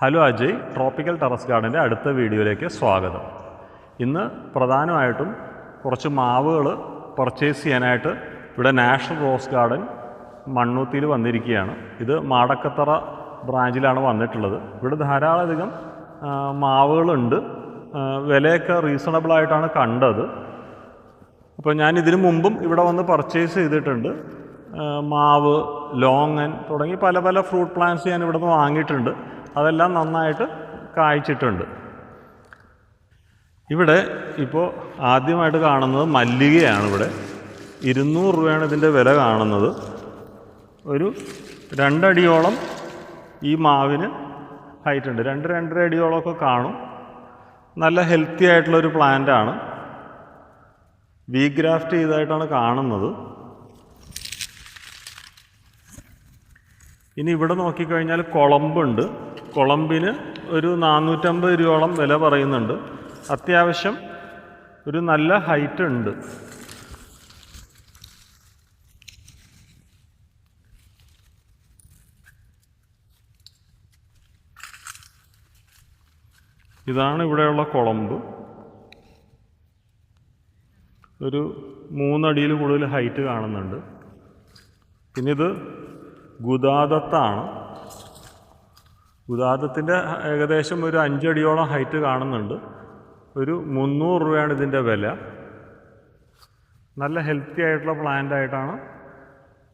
Hello Ajay, tropical terrace ഗാർഡൻ്റെ അടുത്ത വീഡിയോയിലേക്ക് സ്വാഗതം. ഇന്ന് പ്രധാനമായിട്ടും കുറച്ച് മാവുകൾ പർച്ചേസ് ചെയ്യാനായിട്ട് ഇവിടെ നാഷണൽ റോസ് ഗാർഡൻ മണ്ണൂത്തിയിൽ വന്നിരിക്കുകയാണ്. ഇത് മാടക്കത്തറ ബ്രാഞ്ചിലാണ് വന്നിട്ടുള്ളത്. ഇവിടെ ധാരാളധികം മാവുകളുണ്ട്. വിലയൊക്കെ റീസണബിളായിട്ടാണ് കണ്ടത്. അപ്പോൾ ഞാൻ ഇതിനു മുമ്പും ഇവിടെ വന്ന് പർച്ചേസ് ചെയ്തിട്ടുണ്ട്. മാവ്, ലോങ്ങൻ തുടങ്ങി പല പല ഫ്രൂട്ട് പ്ലാന്റ്സ് ഞാൻ ഇവിടെ നിന്ന് വാങ്ങിയിട്ടുണ്ട്. അതെല്ലാം നന്നായിട്ട് കായ്ച്ചിട്ടുണ്ട്. ഇവിടെ ഇപ്പോൾ ആദ്യമായിട്ട് കാണുന്നത് മല്ലികയാണ്. ഇവിടെ 200 രൂപയാണ് ഇതിൻ്റെ വില കാണുന്നത്. ഒരു 2 അടിയോളം ഈ മാവിന് ഹൈറ്റ് ഉണ്ട്. 2-2.5 അടിയോളമൊക്കെ കാണും. നല്ല ഹെൽത്തി ആയിട്ടുള്ളൊരു പ്ലാന്റാണ്. വി ഗ്രാഫ്റ്റ് ചെയ്തതായിട്ടാണ് കാണുന്നത്. ഇനി ഇവിടെ നോക്കിക്കഴിഞ്ഞാൽ കുളമ്പുണ്ട്. കുളമ്പിന് ഒരു 450 രൂപയോളം വില പറയുന്നുണ്ട്. അത്യാവശ്യം ഒരു നല്ല ഹൈറ്റ് ഉണ്ട്. ഇതാണ് ഇവിടെയുള്ള കുളമ്പ്. ഒരു 3 അടിയിൽ കൂടുതൽ ഹൈറ്റ് കാണുന്നുണ്ട്. പിന്നെ ഇത് ഗുദാദത്താണ്. ഗുദാദത്തിൻ്റെ ഏകദേശം ഒരു 5 അടിയോളം ഹൈറ്റ് കാണുന്നുണ്ട്. ഒരു 300 രൂപയാണ് ഇതിൻ്റെ വില. നല്ല ഹെൽത്തി ആയിട്ടുള്ള പ്ലാന്റ് ആയിട്ടാണ്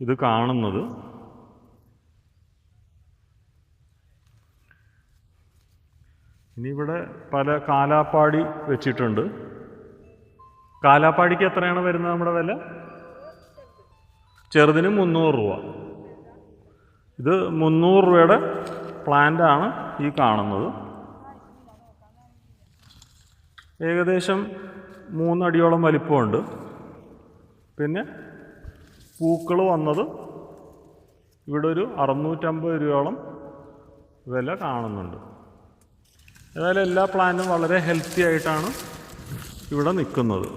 ഇത് കാണുന്നത്. ഇനി ഇവിടെ പല കാലാപ്പാടി വെച്ചിട്ടുണ്ട്. കാലാപ്പാടിക്ക് എത്രയാണ് വരുന്നത് നമ്മുടെ വില? ചെറുതിന് 300 രൂപ. ഇത് 300 രൂപയുടെ പ്ലാന്റാണ് ഈ കാണുന്നത്. ഏകദേശം 3 അടിയോളം വലിപ്പമുണ്ട്. പിന്നെ പൂക്കൾ വന്നത് ഇവിടെ ഒരു 650 രൂപയോളം വില കാണുന്നുണ്ട്. ഏതായാലും എല്ലാ പ്ലാന്റും വളരെ ഹെൽത്തി ആയിട്ടാണ് ഇവിടെ നിൽക്കുന്നത്.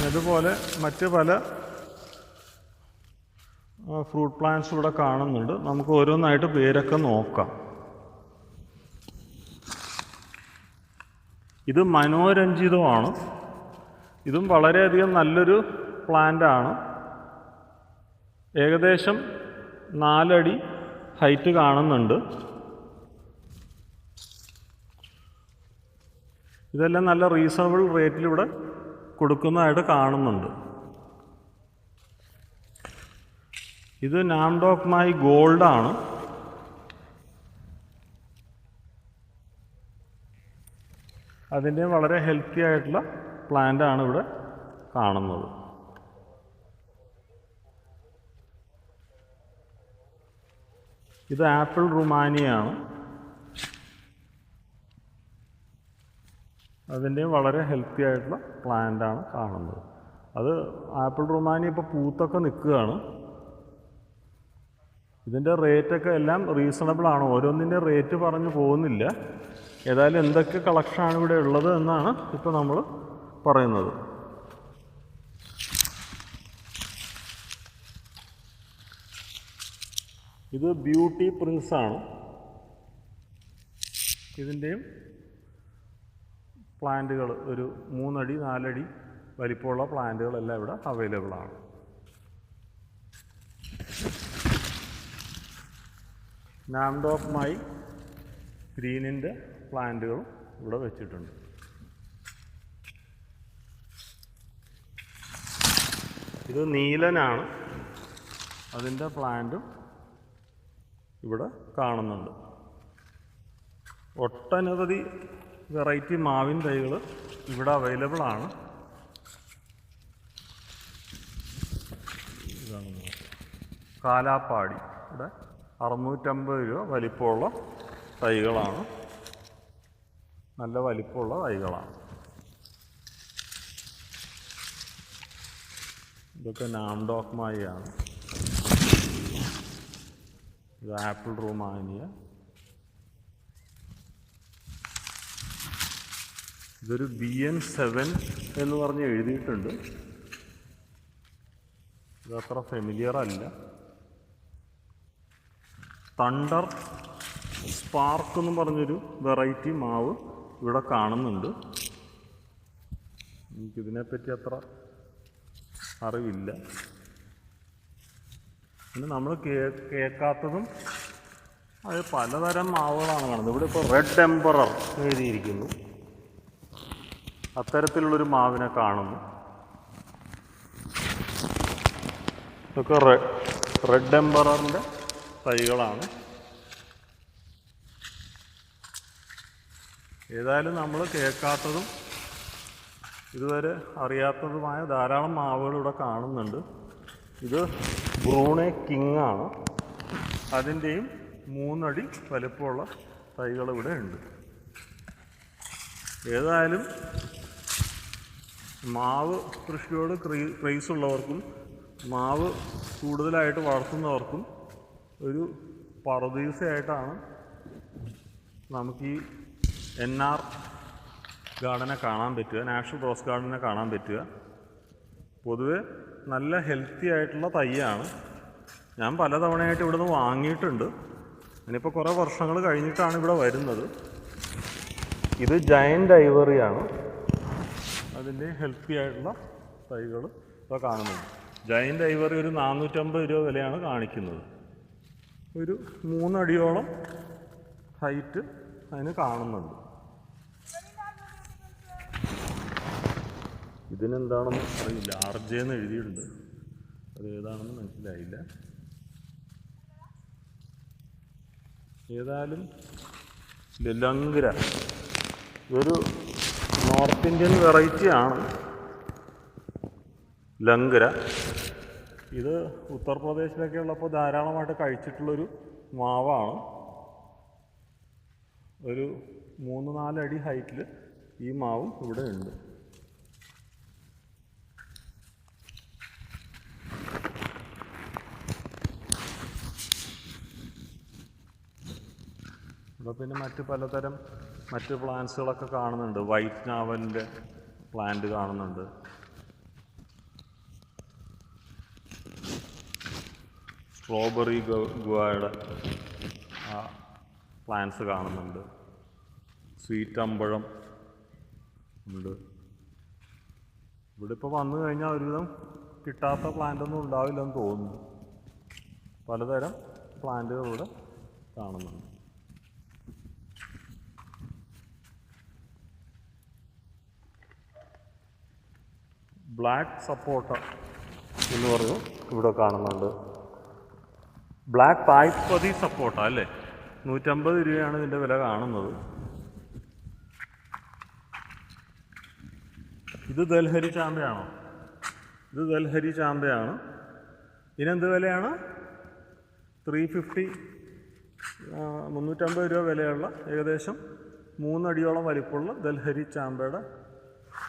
അതുപോലെ മറ്റ് പല ഫ്രൂട്ട് പ്ലാന്റ്സ് ഇവിടെ കാണുന്നുണ്ട്. നമുക്ക് ഓരോന്നായിട്ട് പേരൊക്കെ നോക്കാം. ഇത് മനോരഞ്ജിതമാണ്. ഇതും വളരെയധികം നല്ലൊരു പ്ലാന്റാണ്. ഏകദേശം 4 അടി ഹൈറ്റ് കാണുന്നുണ്ട്. ഇതെല്ലാം നല്ല റീസണബിൾ റേറ്റിലിവിടെ കൊടുക്കുന്നതായിട്ട് കാണുന്നുണ്ട്. ഇത് നാംഡോക്മായി ഗോൾഡാണ്. അതിൻ്റെ വളരെ ഹെൽത്തി ആയിട്ടുള്ള പ്ലാന്റാണ് ഇവിടെ കാണുന്നത്. ഇത് ആപ്പിൾ റുമാനിയാണ്. അതിൻ്റെയും വളരെ ഹെൽത്തി ആയിട്ടുള്ള പ്ലാന്റാണ് കാണുന്നത്. അത് ആപ്പിൾ റുമാനി ഇപ്പോൾ പൂത്തൊക്കെ നിൽക്കുകയാണ്. ഇതിൻ്റെ റേറ്റൊക്കെ എല്ലാം റീസണബിളാണ്. ഓരോന്നിൻ്റെ റേറ്റ് പറഞ്ഞു പോകുന്നില്ല. ഏതായാലും എന്തൊക്കെ കളക്ഷനാണ് ഇവിടെ ഉള്ളത് എന്നാണ് ഇപ്പോൾ നമ്മൾ പറയുന്നത്. ഇത് ബ്യൂട്ടി പ്രിൻസാണ്. ഇതിൻ്റെയും പ്ലാന്റുകൾ ഒരു 3 അടി 4 അടി വലിപ്പമുള്ള പ്ലാന്റുകളെല്ലാം ഇവിടെ അവൈലബിൾ ആണ്. നാംഡോക്മായി ഗ്രീനിൻ്റെ പ്ലാന്റുകളും ഇവിടെ വെച്ചിട്ടുണ്ട്. ഇത് നീലനാണ്. അതിൻ്റെ പ്ലാന്റും ഇവിടെ കാണുന്നുണ്ട്. ഒട്ടനവധി വെറൈറ്റി മാവിൻ തൈകൾ ഇവിടെ അവൈലബിൾ ആണ്. ഇതാണ് കാലാപ്പാടി. ഇവിടെ 650 രൂപ വലിപ്പമുള്ള തൈകളാണ്. നല്ല വലിപ്പമുള്ള തൈകളാണ്. ഇതൊക്കെ നാംഡോക്മായി ആണ്. ഇത് ആപ്പിൾ റുമാനിയ. ഇതൊരു BN7 എന്ന് പറഞ്ഞ് എഴുതിയിട്ടുണ്ട്. ഇതത്ര ഫെമിലിയർ അല്ല. തണ്ടർ സ്പാർക്ക് എന്ന് പറഞ്ഞൊരു വെറൈറ്റി മാവ് ഇവിടെ കാണുന്നുണ്ട്. എനിക്കിതിനെപ്പറ്റി അത്ര അറിവില്ല. പിന്നെ നമ്മൾ കേൾക്കാത്തതും അത് പലതരം മാവുകളാണ് കാണുന്നത്. ഇവിടെ ഇപ്പോൾ റെഡ് എംപറർ എഴുതിയിരിക്കുന്നു. അത്തരത്തിലുള്ളൊരു മാവിനെ കാണുന്നു. ഇതൊക്കെ റെഡ് എംപററിൻ്റെ തൈകളാണ്. ഏതായാലും നമ്മൾ കേൾക്കാത്തതും ഇതുവരെ അറിയാത്തതുമായ ധാരാളം മാവുകൾ ഇവിടെ കാണുന്നുണ്ട്. ഇത് ബ്രൂണെ കിങ് ആണ്. അതിൻ്റെയും 3 അടി വലുപ്പമുള്ള തൈകൾ ഇവിടെ ഉണ്ട്. ഏതായാലും മാവ് കൃഷിയോട് ക്രേസ് ഉള്ളവർക്കും മാവ് കൂടുതലായിട്ട് വളർത്തുന്നവർക്കും ഒരു പറുദീസയായിട്ടാണ് നമുക്ക് ഈ NR ഗാർഡനെ കാണാൻ പറ്റുക, നാഷണൽ റോസ് ഗാർഡനെ കാണാൻ പറ്റുക. പൊതുവെ നല്ല ഹെൽത്തി ആയിട്ടുള്ള തൈയാണ്. ഞാൻ പലതവണയായിട്ട് ഇവിടെ നിന്ന് വാങ്ങിയിട്ടുണ്ട്. ഞാനിപ്പോൾ കുറേ വർഷങ്ങൾ കഴിഞ്ഞിട്ടാണ് ഇവിടെ വരുന്നത്. ഇത് ജയൻ്റ് ഐവറിയാണ്. അതിൻ്റെ ഹെൽത്തി ആയിട്ടുള്ള തൈകൾ ഇപ്പോൾ കാണുന്നുണ്ട്. ജയൻ്റ് ഐവറി ഒരു 450 രൂപ വിലയാണ് കാണിക്കുന്നത്. ഒരു 3 അടിയോളം ഹൈറ്റ് അതിന് കാണുന്നുണ്ട്. ഇതിനെന്താണെന്ന് അറിയില്ല. RJ എന്ന് എഴുതിയിട്ടുണ്ട്. അത് ഏതാണെന്ന് മനസ്സിലായില്ല. ഏതായാലും ലങ്കര ഇതൊരു നോർത്ത് ഇന്ത്യൻ വെറൈറ്റി ആണ്. ലങ്കര ഇത് ഉത്തർപ്രദേശിലൊക്കെ ഉള്ളപ്പോൾ ധാരാളമായിട്ട് കഴിച്ചിട്ടുള്ളൊരു മാവാണ്. ഒരു 3-4 അടി ഹൈറ്റിൽ ഈ മാവും ഇവിടെ ഉണ്ട്. ഇവിടെ പിന്നെ പലതരം മറ്റ് പ്ലാന്റ്സുകളൊക്കെ കാണുന്നുണ്ട്. വൈറ്റ് നാവലിൻ്റെ പ്ലാന്റ് കാണുന്നുണ്ട്. സ്ട്രോബെറി ഗുവയുടെ പ്ലാന്റ്സ് കാണുന്നുണ്ട്. സ്വീറ്റ് അമ്പഴം ഉണ്ട്. ഇവിടെ ഇപ്പോൾ വന്നു കഴിഞ്ഞാൽ ഒരുവിധം കിട്ടാത്ത പ്ലാന്റൊന്നും ഉണ്ടാവില്ലെന്ന് തോന്നുന്നു. പലതരം പ്ലാന്റുകൾ ഇവിടെ കാണുന്നുണ്ട്. ബ്ലാക്ക് സപ്പോട്ട എന്ന് പറഞ്ഞു ഇവിടെ കാണുന്നുണ്ട്. ബ്ലാക്ക് തായ്പതി സപ്പോട്ട അല്ലേ, 150 രൂപയാണ് ഇതിൻ്റെ വില കാണുന്നത്. ഇത് ദൽഹരി ചാമ്പയാണോ? ഇത് ദൽഹരി ചാമ്പയാണ്. ഇതിനെന്ത് വിലയാണ്? 350 350 രൂപ വിലയുള്ള ഏകദേശം 3 അടിയോളം വലിപ്പമുള്ള ദൽഹരി ചാമ്പയുടെ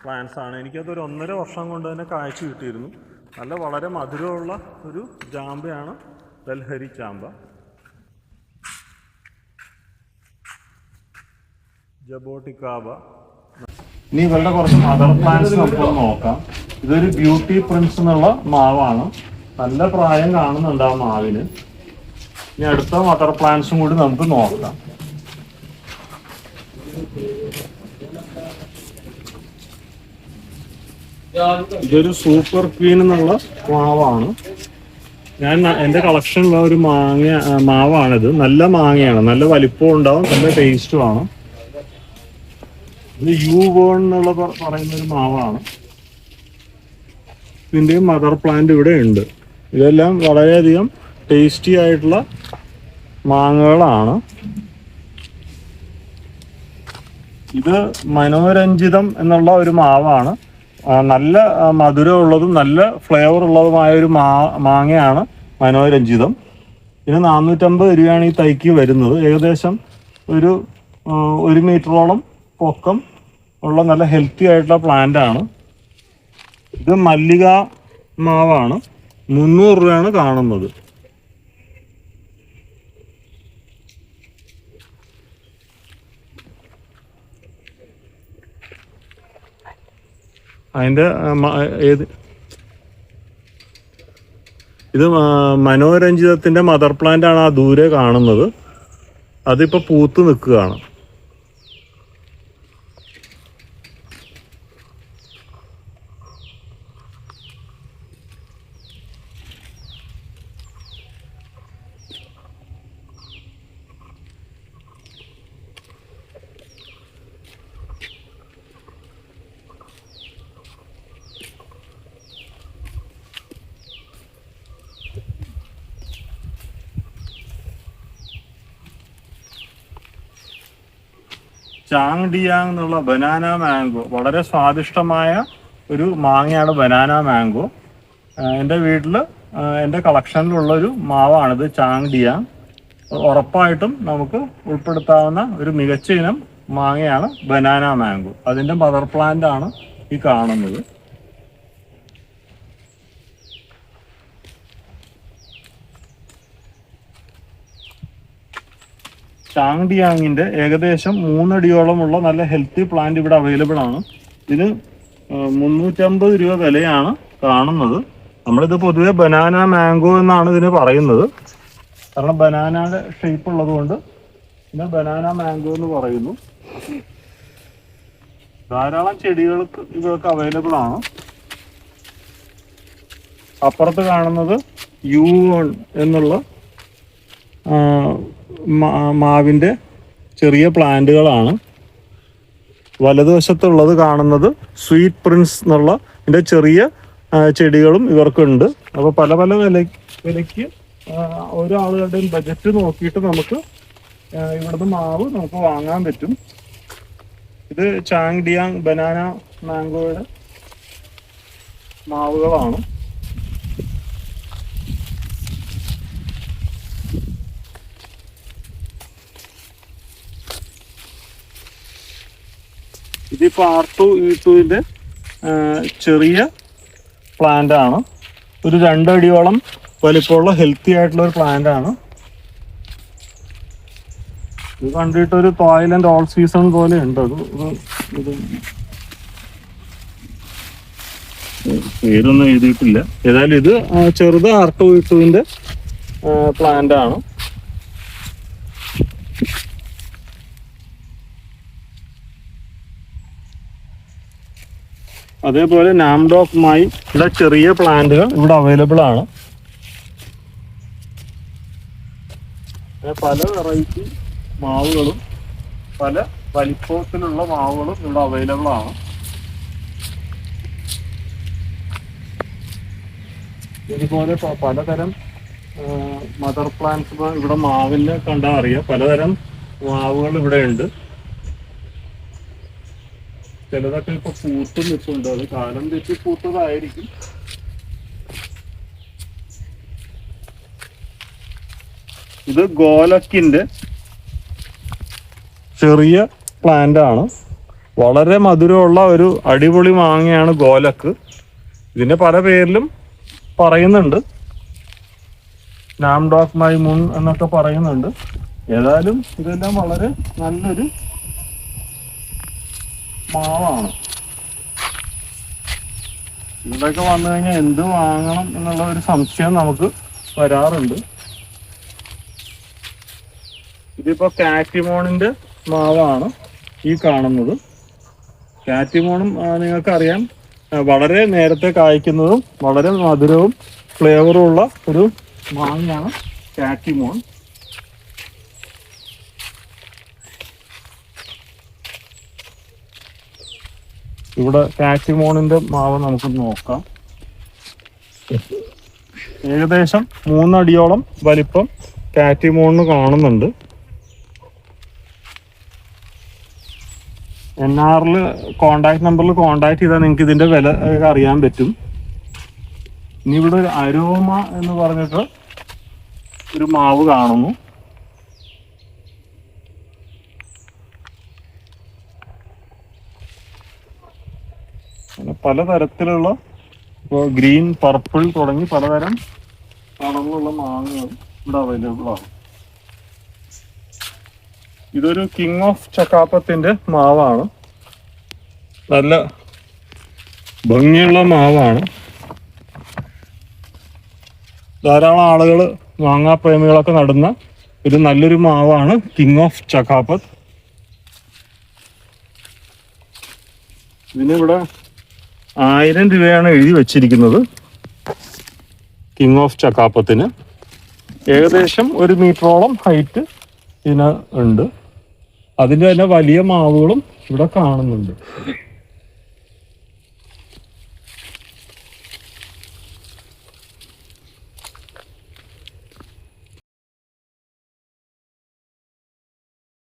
പ്ലാന്റ്സ് ആണ്. എനിക്കതൊരു 1.5 വർഷം കൊണ്ട് തന്നെ കാഴ്ച കിട്ടിയിരുന്നു. നല്ല വളരെ മധുരമുള്ള ഒരു ചാമ്പയാണ് ദൽഹരി ചാമ്പ. ജബോട്ടിക്കാബ. ഇനി ഇവരുടെ കുറച്ച് മദർ പ്ലാന്റ്സ് നമുക്ക് നോക്കാം. ഇതൊരു ബ്യൂട്ടി പ്രിൻസ് എന്നുള്ള മാവാണ്. നല്ല പ്രായം കാണുന്നുണ്ട് ആ മാവിന്. ഇനി അടുത്ത മദർ പ്ലാന്റ്സും കൂടി നമുക്ക് നോക്കാം. ഇതൊരു സൂപ്പർ ക്വീൻ എന്നുള്ള മാവാണ്. എൻ്റെ കളക്ഷനിലുള്ള ഒരു മാവാണിത്. നല്ല മാങ്ങയാണ്, നല്ല വലിപ്പവും ഉണ്ടാവും, നല്ല ടേസ്റ്റുമാണ്. ഇത് യുവേൺ എന്നുള്ള പറയുന്നൊരു മാവാണ്. ഇതിൻ്റെയും മദർ പ്ലാന്റ് ഇവിടെ ഉണ്ട്. ഇതെല്ലാം വളരെയധികം ടേസ്റ്റി ആയിട്ടുള്ള മാങ്ങകളാണ്. ഇത് മനോരഞ്ജിതം എന്നുള്ള ഒരു മാവാണ്. നല്ല മധുരമുള്ളതും നല്ല ഫ്ലേവർ ഉള്ളതുമായ ഒരു മാങ്ങയാണ് മനോരഞ്ജിതം. ഇതിന് 450 രൂപയാണ് ഈ തൈക്ക് വരുന്നത്. ഏകദേശം ഒരു 1 മീറ്ററോളം പൊക്കം ഉള്ള നല്ല ഹെൽത്തി ആയിട്ടുള്ള പ്ലാന്റ് ആണ്. ഇത് മല്ലിക മാവാണ്. 300 രൂപയാണ് കാണുന്നത്. അതിൻ്റെ ഇത് മനോരഞ്ജിതത്തിൻ്റെ മദർ പ്ലാന്റ് ആണ് ആ ദൂരെ കാണുന്നത്. അതിപ്പോൾ പൂത്ത് നിൽക്കുകയാണ്. ചാങ് ഡിയാങ് എന്നുള്ള ബനാന മാംഗോ വളരെ സ്വാദിഷ്ടമായ ഒരു മാങ്ങയാണ് ബനാന മാംഗോ. എൻ്റെ വീട്ടിൽ എൻ്റെ കളക്ഷനിലുള്ളൊരു മാവാണിത് ചാങ് ഡിയാങ്. ഉറപ്പായിട്ടും നമുക്ക് ഉൾപ്പെടുത്താവുന്ന ഒരു മികച്ച ഇനം മാങ്ങയാണ് ബനാന മാംഗോ. അതിൻ്റെ മദർ പ്ലാന്റ് ആണ് ഈ കാണുന്നത്. ചാങ് ഡിയാങ്ങിൻ്റെ ഏകദേശം 3 അടിയോളമുള്ള നല്ല ഹെൽത്തി പ്ലാന്റ് ഇവിടെ അവൈലബിൾ ആണ്. ഇതിന് 350 രൂപ വിലയാണ് കാണുന്നത്. നമ്മളിത് പൊതുവെ ബനാന മാംഗോ എന്നാണ് ഇതിന് പറയുന്നത്. കാരണം ബനാനയുടെ ഷേപ്പ് ഉള്ളത് കൊണ്ട് ഇതിന് ബനാന മാംഗോ എന്ന് പറയുന്നു. ധാരാളം ചെടികൾക്ക് ഇതൊക്കെ അവൈലബിൾ ആണ്. അപ്പുറത്ത് കാണുന്നത് യൂൺ എന്നുള്ള മാവിൻ്റെ ചെറിയ പ്ലാന്റുകളാണ്. വലതുവശത്തുള്ളത് കാണുന്നത് സ്വീറ്റ് പ്രിൻസ് എന്നുള്ള ഇതിൻ്റെ ചെറിയ ചെടികളും ഇവർക്കുണ്ട്. അപ്പോൾ പല പല വിലയ്ക്ക് ഓരോ ആളുകളുടെയും ബജറ്റ് നോക്കിയിട്ട് നമുക്ക് ഇവിടുന്ന് മാവ് നമുക്ക് വാങ്ങാൻ പറ്റും. ഇത് ചാങ് ഡിയാങ് ബനാന മാംഗോയുടെ മാവുകളാണ്. ഇതിപ്പോൾ R2 E2ൻ്റെ ചെറിയ പ്ലാന്റ് ആണ്. ഒരു 2 അടിയോളം വലിപ്പമുള്ള ഹെൽത്തി ആയിട്ടുള്ള ഒരു പ്ലാന്റ് ആണ്. ഇത് കണ്ടിട്ടൊരു തോയിലൻഡ് ഓൾ സീസൺ പോലെ ഉണ്ട്. ഇത് പേരൊന്നും എഴുതിയിട്ടില്ല. ഏതായാലും ഇത് ചെറുത് R2 E2ൻ്റെ പ്ലാന്റ് ആണ്. അതേപോലെ നാംഡോക് മായി ഉള്ള ചെറിയ പ്ലാന്റുകൾ ഇവിടെ അവൈലബിൾ ആണ്. പല വെറൈറ്റി മാവുകളും പല വലിപ്പത്തിലുള്ള മാവുകളും ഇവിടെ അവൈലബിൾ ആണ്. ഇതുപോലെ പലതരം മദർ പ്ലാന്റ്സ് ഇവിടെ മാവിനെ കണ്ടാൽ അറിയാം. പലതരം മാവുകൾ ഇവിടെ ഉണ്ട്. ചിലതൊക്കെ ഇപ്പൊ പൂത്ത് നിൽക്കുന്നുണ്ട്. അത് കാലം തെറ്റി പൂത്തതായിരിക്കും. ഇത് ഗോലക്കിന്റെ ചെറിയ പ്ലാന്റ് ആണ്. വളരെ മധുരമുള്ള ഒരു അടിപൊളി മാങ്ങയാണ് ഗോലക്ക്. ഇതിന്റെ പല പേരിലും പറയുന്നുണ്ട്. നാംഡോക് മൈ മുൻ എന്നൊക്കെ പറയുന്നുണ്ട്. ഏതായാലും ഇതെല്ലാം വളരെ നല്ലൊരു മാവാണ്. ഇവിടെയൊക്കെ വന്നു കഴിഞ്ഞാൽ എന്ത് വാങ്ങണം എന്നുള്ള ഒരു സംശയം നമുക്ക് വരാറുണ്ട്. ഇതിപ്പോ കാറ്റിമോണിന്റെ മാവാണ് ഈ കാണുന്നത്. കാറ്റിമോണും നിങ്ങൾക്കറിയാം വളരെ നേരത്തെ കായ്ക്കുന്നതും വളരെ മധുരവും ഫ്ലേവറും ഉള്ള ഒരു മാങ്ങയാണ് കാറ്റിമോൺ. ഇവിടെ കാറ്റിമോണിന്റെ മാവ് നമുക്ക് നോക്കാം. ഏകദേശം 3 അടിയോളം വലിപ്പം കാറ്റിമോണിന് കാണുന്നുണ്ട്. NRL കോണ്ടാക്ട് നമ്പറിൽ കോണ്ടാക്ട് ചെയ്താൽ നിങ്ങൾക്ക് ഇതിന്റെ വില അറിയാൻ പറ്റും. ഇനി ഇവിടെ ഒരു അരോമ എന്ന് പറഞ്ഞിട്ട് ഒരു മാവ് കാണുന്നു. പലതരത്തിലുള്ള ഇപ്പോൾ ഗ്രീൻ, പർപ്പിൾ തുടങ്ങി പലതരം കളറിലുള്ള മാങ്ങകൾ ഇവിടെ അവൈലബിൾ ആണ്. ഇതൊരു കിങ് ഓഫ് ചക്കാപ്പത്തിന്റെ മാവാണ്. നല്ല ഭംഗിയുള്ള മാവാണ്. ധാരാളം ആളുകൾ മാങ്ങാപ്രേമികളൊക്കെ നടുന്ന ഒരു നല്ലൊരു മാവാണ് കിങ് ഓഫ് ചക്കാപ്പത്ത്. ഇതിനിവിടെ 1000 രൂപയാണ് എഴുതി വെച്ചിരിക്കുന്നത്. കിങ് ഓഫ് ചക്കാപ്പത്തിന് ഏകദേശം 1 മീറ്ററോളം ഹൈറ്റ് ഇതിന് ഉണ്ട്. അതിൻ്റെ തന്നെ വലിയ മാവുകളും ഇവിടെ കാണുന്നുണ്ട്.